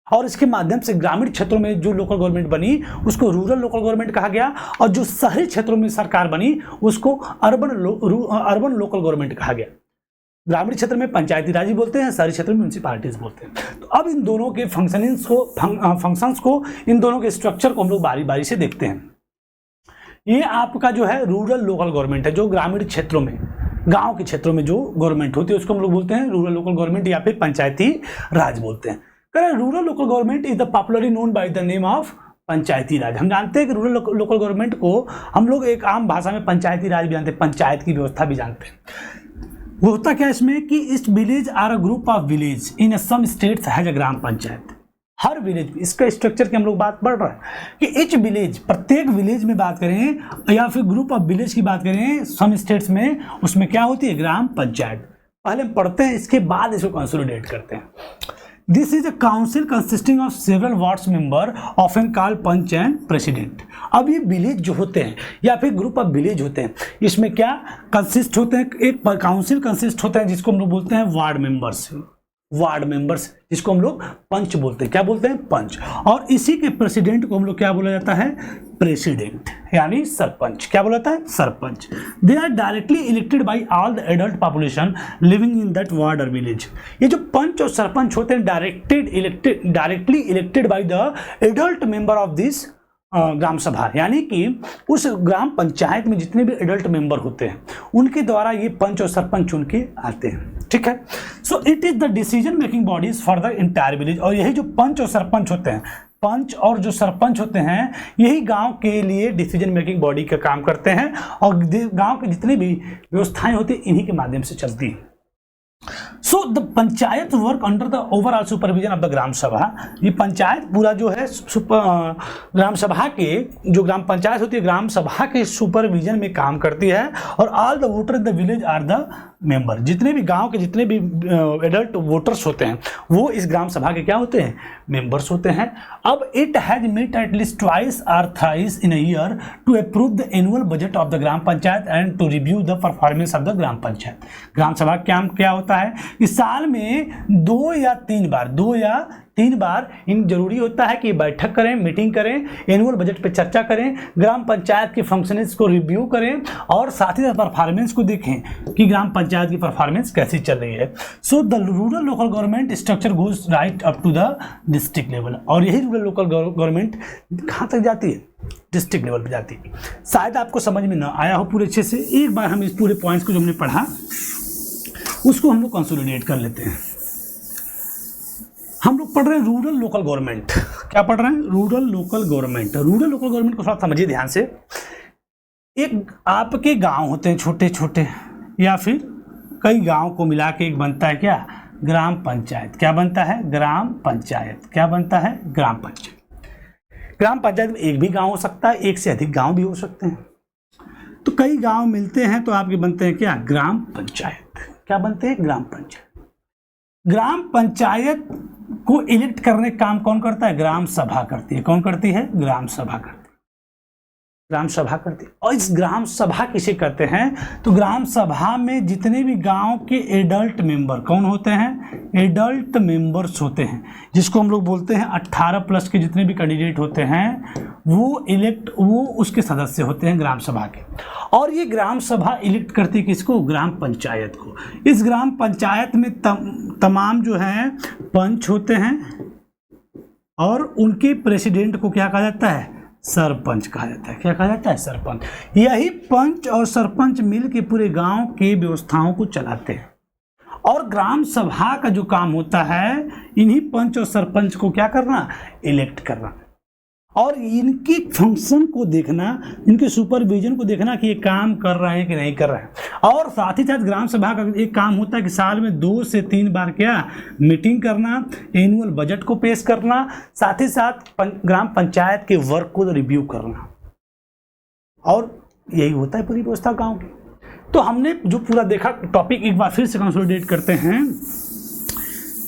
और इसके माध्यम से ग्रामीण क्षेत्रों में जो लोकल गवर्नमेंट बनी उसको रूरल लोकल गवर्नमेंट कहा गया, और जो शहरी क्षेत्रों में सरकार बनी उसको अर्बन लोकल गवर्नमेंट कहा गया। ग्रामीण क्षेत्र में पंचायती राज बोलते हैं, शहरी क्षेत्र में म्यूनिसिपैलिटीज बोलते हैं। तो अब इन दोनों के फंक्शंस को, इन दोनों के स्ट्रक्चर को हम लोग बारी बारी से देखते हैं। ये आपका जो है रूरल लोकल गवर्नमेंट है, जो ग्रामीण क्षेत्रों में, गांव के क्षेत्रों में जो गवर्नमेंट होती है उसको हम लोग बोलते हैं रूरल लोकल गवर्नमेंट या फिर पंचायती राज बोलते हैं। Rural local government is the popularly known by the name of Panchayati Raj. हम जानते हैं कि रूरल लोकल गवर्नमेंट को हम लोग एक आम भाषा में पंचायती राज भी जानते हैं, पंचायत की व्यवस्था भी जानते हैं। वो होता क्या इसमें कि each village or a group of village in some states has a gram panchayat. हर विलेज, इसका स्ट्रक्चर की हम लोग बात पढ़ रहे हैं कि ईच विलेज, प्रत्येक विलेज में बात करें या फिर ग्रुप ऑफ विलेज की बात करें सम स्टेट्स में, उसमें क्या होती है, ग्राम पंचायत। पहले हम पढ़ते हैं, इसके बाद इसको कंसोलिडेट करते हैं। This is a council consisting of several wards member often called panch and president. अब ये विलेज जो होते हैं या फिर ग्रुप ऑफ विलेज होते हैं, इसमें क्या कंसिस्ट होते हैं, एक काउंसिल कंसिस्ट होता है जिसको हम लोग बोलते हैं वार्ड मेंबर्स। वार्ड मेंबर्स, जिसको हम लोग पंच बोलते हैं। क्या बोलते हैं? पंच। और इसी के प्रेसिडेंट को हम लोग क्या बोला जाता है? प्रेसिडेंट, यानी सरपंच। क्या बोला जाता है? Sarpanch. They are directly elected by all the adult population living in that ward or village. ये जो पंच और सरपंच होते हैं directly elected by the adult member of this Gram Sabha, यानी कि उस ग्राम पंचायत में जितने भी एडल्ट मेंबर होते हैं उनके द्वारा ये पंच और सरपंच चुन के आते हैं। ठीक है। So it is the decision making bodies for the entire village. और यही जो पंच और सरपंच होते हैं, पंच और जो सरपंच होते हैं, यही गांव के लिए डिसीजन मेकिंग बॉडी का काम करते हैं और गांव के जितनी भी व्यवस्थाएं होती हैं इन्हीं के माध्यम से चलती हैं। So the panchayat work under the overall supervision of the Gram Sabha. ये पंचायत पूरा जो है ग्राम सभा के, जो ग्राम पंचायत होती है ग्राम सभा के सुपरविजन में काम करती है। और all the voter in the village are the member. जितने भी गांव के जितने भी एडल्ट वोटर्स होते हैं वो इस ग्राम सभा के क्या होते हैं? मेंबर्स होते हैं। अब it has meet at least twice or thrice in a year to approve the annual budget of the Gram Panchayat and to review the performance of the Gram Panchayat. Gram Sabha क्या होता है? इस साल में 2 या 3 बार इन जरूरी होता है कि बैठक करें, मीटिंग करें, एनुअल बजट पे चर्चा करें, ग्राम पंचायत के फंक्शंस को रिव्यू करें और साथ ही साथ परफॉर्मेंस को देखें कि ग्राम पंचायत की परफॉर्मेंस कैसी चल रही है। So the rural local government structure goes right up to the district level. और यही रूरल लोकल गवर्नमेंट कहाँ तक जाती है? डिस्ट्रिक्ट लेवल पे जाती है। शायद आपको समझ में ना आया हो पूरे अच्छे से, एक बार हम इस पूरे पॉइंट्स को जो हमने पढ़ा उसको हम लोग कंसोलिडेट कर लेते हैं। हम लोग पढ़ रहे हैं रूरल लोकल गवर्नमेंट। क्या पढ़ रहे हैं? Rural local government. Rural local government को थोड़ा समझिए ध्यान से। एक आपके गांव होते हैं छोटे छोटे, या फिर कई गांव को मिला के एक बनता है क्या? ग्राम पंचायत। क्या बनता है? ग्राम पंचायत। क्या बनता है? ग्राम पंचायत। ग्राम पंचायत में एक भी गांव हो सकता है, एक से अधिक गांव भी हो सकते हैं। तो कई गांव मिलते हैं तो आपके बनते हैं क्या? ग्राम पंचायत। क्या बनते हैं? ग्राम पंचायत। ग्राम पंचायत को इलेक्ट करने का काम कौन करता है? ग्राम सभा करती है। कौन करती है? ग्राम सभा करती है। ग्राम सभा करती है। और इस ग्राम सभा किसे कहते हैं? तो ग्राम सभा में जितने भी गांव के एडल्ट मेंबर कौन होते हैं? एडल्ट मेंबर्स होते हैं, जिसको हम लोग बोलते हैं 18 प्लस के जितने भी कैंडिडेट होते हैं वो उसके सदस्य होते हैं ग्राम सभा के। और ये ग्राम सभा इलेक्ट करती है किसको? ग्राम पंचायत को। इस ग्राम पंचायत में तमाम जो है पंच होते हैं और उनके प्रेसिडेंट को क्या कहा जाता है? सरपंच कहा जाता है। क्या कहा जाता है? सरपंच। यही पंच और सरपंच मिल के पूरे गांव के व्यवस्थाओं को चलाते हैं। और ग्राम सभा का जो काम होता है इन्हीं पंच और सरपंच को क्या करना? इलेक्ट करना। और इनकी फंक्शन को देखना, इनके सुपरविजन को देखना कि ये काम कर रहे हैं कि नहीं कर रहे हैं। और साथ ही साथ ग्राम सभा का एक काम होता है कि साल में 2 से 3 बार क्या? मीटिंग करना, एनुअल बजट को पेश करना, साथ ही साथ ग्राम पंचायत के वर्क को रिव्यू करना। और यही होता है पूरी व्यवस्था गाँव की। तो हमने जो पूरा देखा टॉपिक एक बार फिर से कंसोलिडेट करते हैं।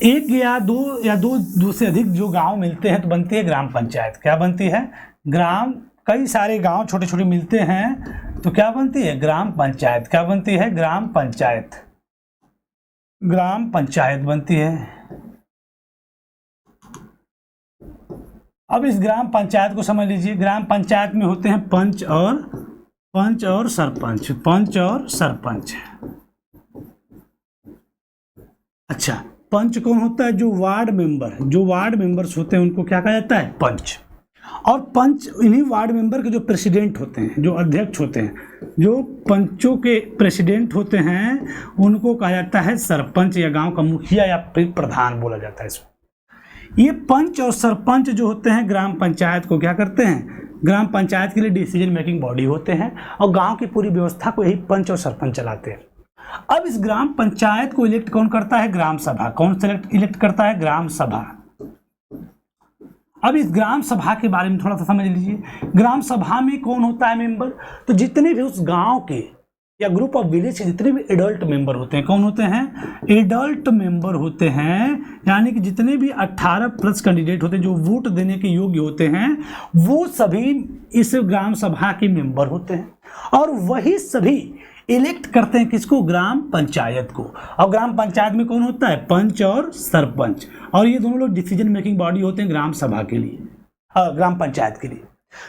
एक या दो से अधिक जो गांव मिलते हैं तो बनती है ग्राम पंचायत। क्या बनती है? कई सारे गांव छोटे छोटे मिलते हैं तो क्या बनती है? ग्राम पंचायत। क्या बनती है? ग्राम पंचायत। ग्राम पंचायत बनती है। अब इस ग्राम पंचायत को समझ लीजिए। ग्राम पंचायत में होते हैं पंच और सरपंच। पंच और सरपंच। अच्छा, पंच कौन होता है? जो वार्ड मेंबर्स होते हैं उनको क्या कहा जाता है? पंच। और पंच इन्हीं वार्ड मेंबर के जो प्रेसिडेंट होते हैं, जो अध्यक्ष होते हैं, जो पंचों के प्रेसिडेंट होते हैं उनको कहा जाता है सरपंच या गांव का मुखिया या प्रधान बोला जाता है इसको। ये पंच और सरपंच जो होते हैं ग्राम पंचायत को क्या करते हैं? ग्राम पंचायत के लिए डिसीजन मेकिंग बॉडी होते हैं और गांव की पूरी व्यवस्था को यही पंच और सरपंच चलाते हैं। अब इस ग्राम पंचायत को इलेक्ट कौन करता है? ग्राम सभा। कौन इलेक्ट करता है? ग्राम सभा। अब इस ग्राम सभा के बारे में थोड़ा सा समझ लीजिए। ग्राम सभा में कौन होता है मेंबर? तो जितने भी उस गांव के या ग्रुप ऑफ विलेज के जितने भी एडल्ट मेंबर होते हैं, कौन होते हैं? एडल्ट मेंबर होते हैं। यानी कि जितने भी 18 प्लस कैंडिडेट होते हैं जो वोट देने के योग्य होते हैं वो सभी इस ग्राम सभा के मेंबर होते हैं। और वही सभी इलेक्ट करते हैं किसको? ग्राम पंचायत को। और ग्राम पंचायत में कौन होता है? पंच और सरपंच, और ये दोनों लोग डिसीजन मेकिंग बॉडी होते हैं ग्राम सभा के लिए, ग्राम पंचायत के लिए।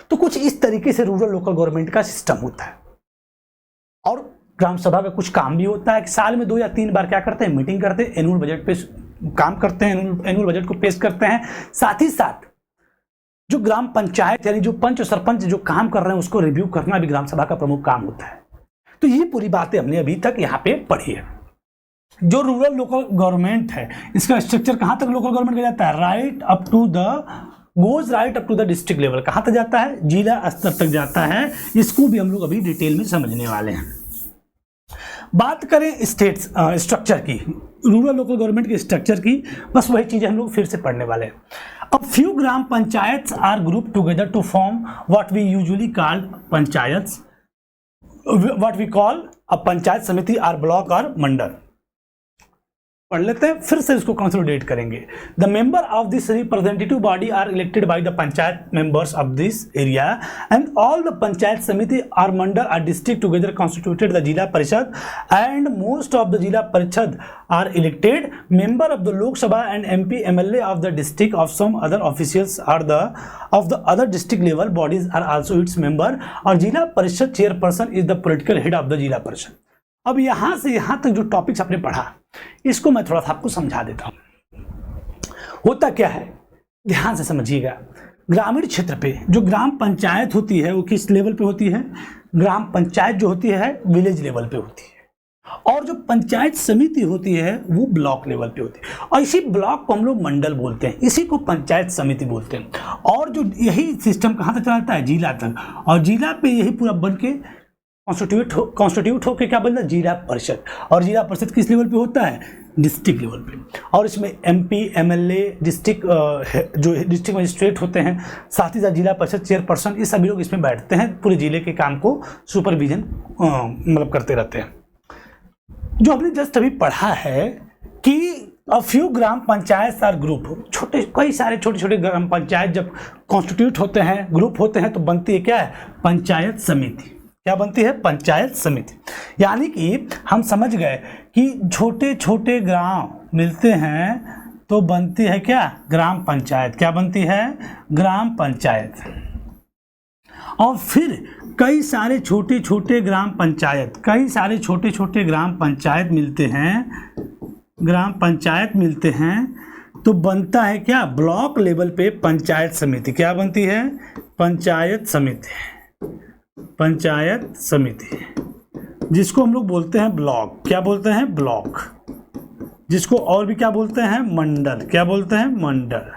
तो कुछ इस तरीके से रूरल लोकल गवर्नमेंट का सिस्टम होता है। और ग्राम सभा का कुछ काम भी होता है कि साल में 2 या 3 बार क्या करते हैं? मीटिंग करते हैं, एनुअल बजट पे काम करते हैं, एनुअल बजट को पेश करते हैं। साथ ही साथ जो ग्राम पंचायत यानी जो पंच और सरपंच जो काम कर रहे हैं उसको रिव्यू करना भी ग्राम सभा का प्रमुख काम होता है। तो ये पूरी बातें हमने अभी तक यहाँ पे पढ़ी है। जो रूरल लोकल गवर्नमेंट है इसका स्ट्रक्चर कहाँ तक लोकल गवर्नमेंट का जाता है? Right up to the district level. कहाँ तक जाता है? जिला स्तर तक जाता है। इसको भी हम लोग अभी डिटेल में समझने वाले हैं। बात करें स्टेट स्ट्रक्चर की, रूरल लोकल गवर्नमेंट के स्ट्रक्चर की, बस वही चीजें हम लोग फिर से पढ़ने वाले हैं। अब few gram panchayat are group together to form what we usually call panchayat, what we call a Panchayat समिति आर ब्लॉक और मंडल। पढ़ लेते हैं, फिर से इसको कंसोलिडेट करेंगे। The member of this representative body are elected by the panchayat members of this area and all the panchayat समिति or mandal or district together constituted the Zila Parishad and most of the Zila Parishad are elected member of the Lok Sabha and MP MLA of the district of some other officials are the of the other district level bodies are also its member, और जिला परिषद chairperson is the political head of the Zila परिषद। अब यहां से यहां तक जो टॉपिक्स आपने पढ़ा इसको मैं थोड़ा सा आपको समझा देता हूं। होता क्या है, ध्यान से समझिएगा। ग्रामीण क्षेत्र पे जो ग्राम पंचायत होती है वो किस लेवल पे होती है? ग्राम पंचायत जो होती है विलेज लेवल पे होती है, और जो पंचायत समिति होती है वो ब्लॉक लेवल पे होती है, और इसी ब्लॉक को हम लोग मंडल बोलते हैं, इसी को पंचायत समिति बोलते हैं। और जो यही सिस्टम कहाँ तक चलाता है? जिला तक, और जिला पे यही पूरा बन के कॉन्स्टिट्यूट होकर क्या बनता है? जिला परिषद। और जिला परिषद किस लेवल पे होता है? डिस्ट्रिक्ट लेवल पे। और इसमें MP MLA डिस्ट्रिक्ट जो डिस्ट्रिक्ट मजिस्ट्रेट होते हैं, साथ ही साथ जिला परिषद चेयरपर्सन, ये सभी लोग इसमें बैठते हैं, पूरे जिले के काम को सुपरविजन मतलब करते रहते हैं। जो हमने जस्ट अभी पढ़ा है कि a few gram panchayat are group, छोटे कई सारे छोटे छोटे ग्राम पंचायत जब कॉन्स्टिट्यूट होते हैं, ग्रुप होते हैं, तो बनती है क्या है? पंचायत समिति। क्या बनती है? पंचायत समिति। यानी कि हम समझ गए कि छोटे छोटे गांव मिलते हैं तो बनती है क्या? ग्राम पंचायत। क्या बनती है? ग्राम पंचायत। और फिर कई सारे छोटे छोटे ग्राम पंचायत, कई सारे छोटे छोटे ग्राम पंचायत मिलते हैं, ग्राम पंचायत मिलते हैं तो बनता है क्या? ब्लॉक लेवल पे पंचायत समिति। क्या बनती है? पंचायत समिति। पंचायत समिति जिसको हम लोग बोलते हैं ब्लॉक। क्या बोलते हैं? ब्लॉक। जिसको और भी क्या बोलते हैं? मंडल। क्या बोलते हैं? मंडल।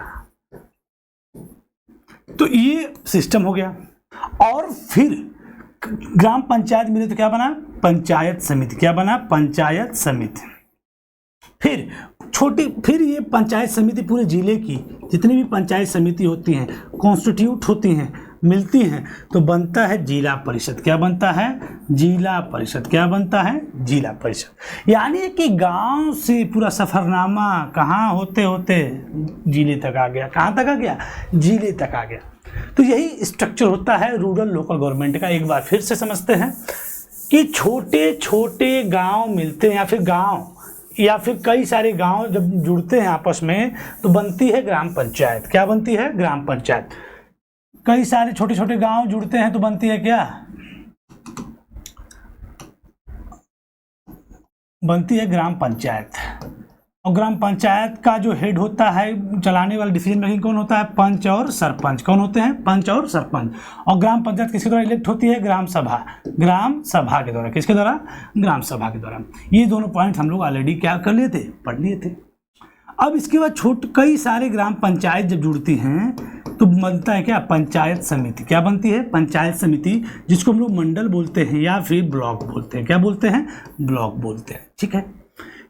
तो ये सिस्टम हो गया। और फिर ग्राम पंचायत मिले तो क्या बना? पंचायत समिति। क्या बना? पंचायत समिति। फिर ये पंचायत समिति पूरे जिले की जितनी भी पंचायत समिति होती हैं, कॉन्स्टिट्यूट होती हैं, मिलती हैं तो बनता है जिला परिषद। क्या बनता है? जिला परिषद। क्या बनता है? जिला परिषद। यानी कि गांव से पूरा सफरनामा कहाँ होते होते जिले तक आ गया। कहाँ तक आ गया? जिले तक आ गया। तो यही स्ट्रक्चर होता है रूरल लोकल गवर्नमेंट का। एक बार फिर से समझते हैं कि छोटे छोटे गांव मिलते हैं, या फिर कई सारे गांव जब जुड़ते हैं आपस में तो बनती है ग्राम पंचायत। क्या बनती है? ग्राम पंचायत। कई सारे छोटे छोटे गांव जुड़ते हैं तो बनती है क्या? बनती है ग्राम पंचायत। और ग्राम पंचायत का जो हेड होता है, चलाने वाला डिसीजन मेकिंग कौन होता है? पंच और सरपंच। कौन होते हैं? पंच और सरपंच। और ग्राम पंचायत किसके द्वारा इलेक्ट होती है? ग्राम सभा। ग्राम सभा के द्वारा। किसके द्वारा? ग्राम सभा के द्वारा। ये दोनों पॉइंट हम लोग ऑलरेडी क्या कर लिए थे? पढ़ लिए थे। अब इसके बाद कई सारे ग्राम पंचायत जब जुड़ती हैं तो बनता है क्या? पंचायत समिति। क्या बनती है? पंचायत समिति, जिसको हम लोग मंडल बोलते हैं या फिर ब्लॉक बोलते हैं। क्या बोलते हैं? ब्लॉक बोलते हैं। ठीक है।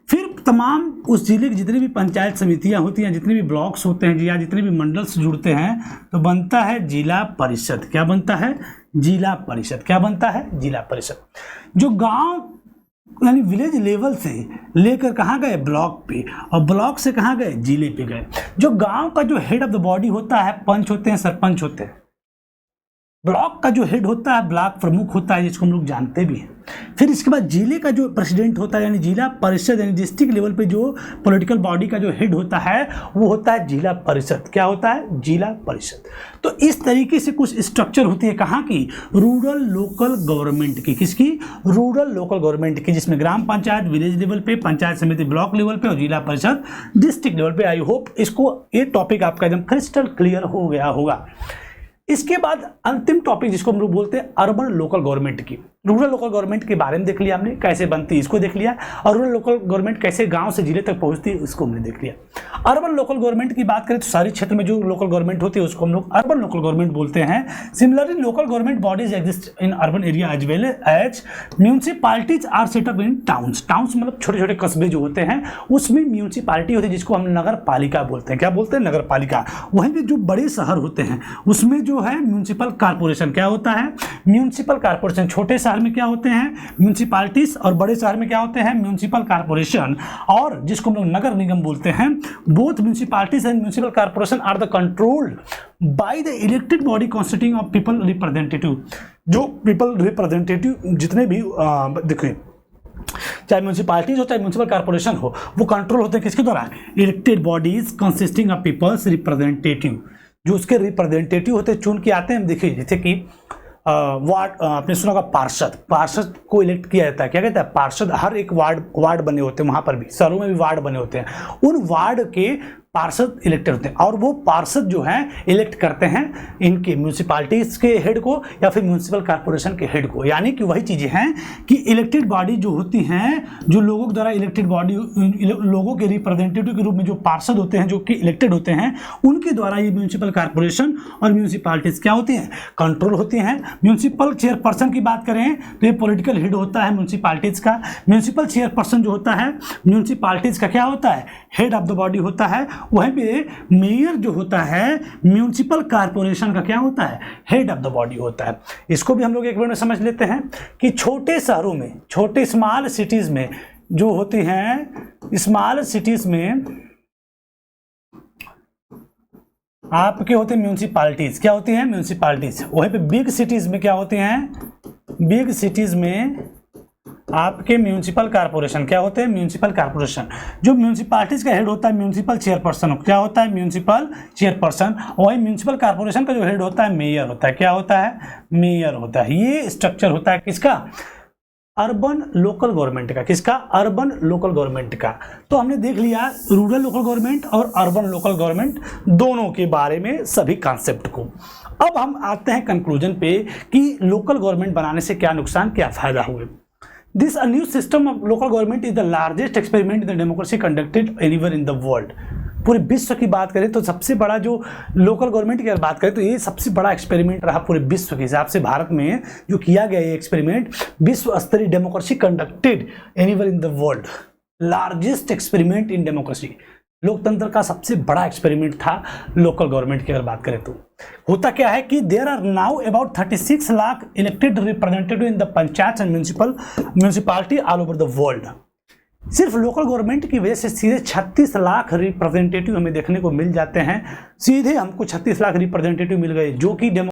फिर तमाम उस जिले की जितनी भी पंचायत समितियां होती हैं, जितने भी ब्लॉक्स होते हैं या जितने भी मंडल्स जुड़ते हैं तो बनता है जिला परिषद। क्या बनता है? जिला परिषद। क्या बनता है? जिला परिषद। जो गांव यानी विलेज लेवल से लेकर कहाँ गए? ब्लॉक पे, और ब्लॉक से कहाँ गए? जिले पे गए। जो गांव का जो हेड ऑफ द बॉडी होता है, पंच होते हैं, सरपंच होते हैं, ब्लॉक का जो हेड होता है ब्लॉक प्रमुख होता है, जिसको हम लोग जानते भी हैं। फिर इसके बाद जिले का जो प्रेसिडेंट होता है यानी जिला परिषद यानी डिस्ट्रिक्ट लेवल पे जो पॉलिटिकल बॉडी का जो हेड होता है वो होता है जिला परिषद। क्या होता है? जिला परिषद। तो इस तरीके से कुछ स्ट्रक्चर होती है कहाँ की? रूरल लोकल गवर्नमेंट की। किसकी? रूरल लोकल गवर्नमेंट की, जिसमें ग्राम पंचायत विलेज लेवल पे, पंचायत समिति ब्लॉक लेवल पे और जिला परिषद डिस्ट्रिक्ट लेवल पे। आई होप इसको ये टॉपिक आपका एकदम क्रिस्टल क्लियर हो गया होगा। इसके बाद अंतिम टॉपिक जिसको हम लोग बोलते हैं अर्बन लोकल गवर्नमेंट की। रूरल लोकल गवर्नमेंट के बारे में देख लिया हमने, कैसे बनती है इसको देख लिया, और रूरल लोकल गवर्नमेंट कैसे गांव से जिले तक पहुंचती है इसको हमने देख लिया। अर्बन लोकल गवर्नमेंट की बात करें तो शहरी क्षेत्र में जो लोकल गवर्नमेंट होती है उसको हम लोग अर्बन लोकल गवर्नमेंट बोलते हैं। Similarly local government bodies exist in urban area as well as municipalities are set up in towns. Towns मतलब छोटे छोटे कस्बे जो होते हैं उसमें म्यूनिसिपैलिटी होती है जिसको हम नगर पालिका बोलते हैं। क्या बोलते हैं? नगर पालिका। वहीं पे जो बड़े शहर होते हैं उसमें जो है म्यूनिसिपल कारपोरेशन। क्या होता है? Municipal corporation. छोटे शहर में क्या होते हैं? म्यूनिसिपैलिटीज, और बड़े शहर में क्या होते हैं? म्यूनिसिपल कारपोरेशन, और जिसको हम लोग नगर निगम बोलते हैं। Both municipalities and municipal corporation are the controlled by the elected body constituting of people representative. जो पीपल रिप्रेजेंटेटिव जितने भी देखिए, चाहे म्यूनिसिपैलिटीज हो चाहे म्यूनिसिपल कारपोरेशन हो, वो कंट्रोल होते हैं किसके द्वारा? Elected bodies consisting of peoples representative. जो उसके रिप्रेजेंटेटिव होते हैं, चुन के आते हैं। देखिए जैसे कि वार्ड, आपने सुना होगा पार्षद। पार्षद को इलेक्ट किया जाता है। क्या कहता है? पार्षद। हर एक वार्ड बने होते हैं, वहां पर भी शहरों में भी वार्ड बने होते हैं। उन वार्ड के पार्षद इलेक्टेड होते हैं, और वो पार्षद जो हैं इलेक्ट करते हैं इनके म्यूनिसिपैलिटीज के हेड को या फिर म्यूनिसिपल कारपोरेशन के हेड को। यानी कि वही चीज़ें हैं कि इलेक्टेड बॉडी जो होती हैं, जो लोगों के द्वारा इलेक्टेड बॉडी, लोगों के रिप्रेजेंटेटिव के रूप में जो पार्षद होते हैं जो कि इलेक्टेड होते हैं, उनके द्वारा ये म्यूनिसिपल कारपोरेशन और म्यूनिसिपैलिटीज क्या होती हैं? कंट्रोल होती हैं। म्यूनिसिपल चेयरपर्सन की बात करें तो ये पॉलिटिकल हेड होता है म्यूनिसिपैलिटीज का। म्यूनिसिपल चेयरपर्सन जो होता है म्यूनिसिपैलिटीज का क्या होता है? हेड ऑफ द बॉडी होता है। वहीं पे मेयर जो होता है म्यूनिसिपल कारपोरेशन का क्या होता है? हेड ऑफ द बॉडी होता है। इसको भी हम लोग एक बार में समझ लेते हैं कि छोटे शहरों में, छोटे स्मॉल सिटीज में जो होती हैं, स्मॉल सिटीज में आपके होते हैं म्यूनिसिपैलिटीज। क्या होती हैं? म्यूनिसिपैलिटीज। वहीं पे बिग सिटीज में क्या होती हैं? बिग सिटीज में आपके म्यूनिसिपल कारपोरेशन। क्या होते हैं? Municipal corporation. जो म्यूनिसिपैलिटीज का हेड होता है म्यूनिसिपल चेयरपर्सन। क्या होता है? Municipal chairperson. वही म्यूनिसिपल कारपोरेशन का जो हेड होता है मेयर होता है। क्या होता है? मेयर होता है। ये स्ट्रक्चर होता है किसका? अर्बन लोकल गवर्नमेंट का। किसका? अर्बन लोकल गवर्नमेंट का। तो हमने देख लिया रूरल लोकल गवर्नमेंट और अर्बन लोकल गवर्नमेंट दोनों के बारे में सभी कॉन्सेप्ट को। अब हम आते हैं कंक्लूजन पे कि लोकल गवर्नमेंट बनाने से क्या नुकसान क्या फायदा हुए। This a new system of local government is the largest experiment in the democracy conducted anywhere in the world। पूरे विश्व की बात करें तो सबसे बड़ा जो लोकल गवर्नमेंट की अगर बात करें तो ये सबसे बड़ा एक्सपेरिमेंट रहा पूरे विश्व के हिसाब से। भारत में जो किया गया ये एक्सपेरिमेंट विश्व स्तरीय democracy conducted anywhere in the world, largest experiment in democracy. लोकतंत्र का सबसे बड़ा एक्सपेरिमेंट था लोकल गवर्नमेंट की अगर बात करें तो। होता क्या है कि there are now about 36 lakh elected representative in the panchayat and municipality all over the world. सिर्फ लोकल गवर्नमेंट की वजह से सीधे 36 लाख रिप्रेजेंटेटिव हमें देखने को मिल जाते हैं। सीधे हमको 36 लाख रिप्रेजेंटेटिव मिल गए जो कि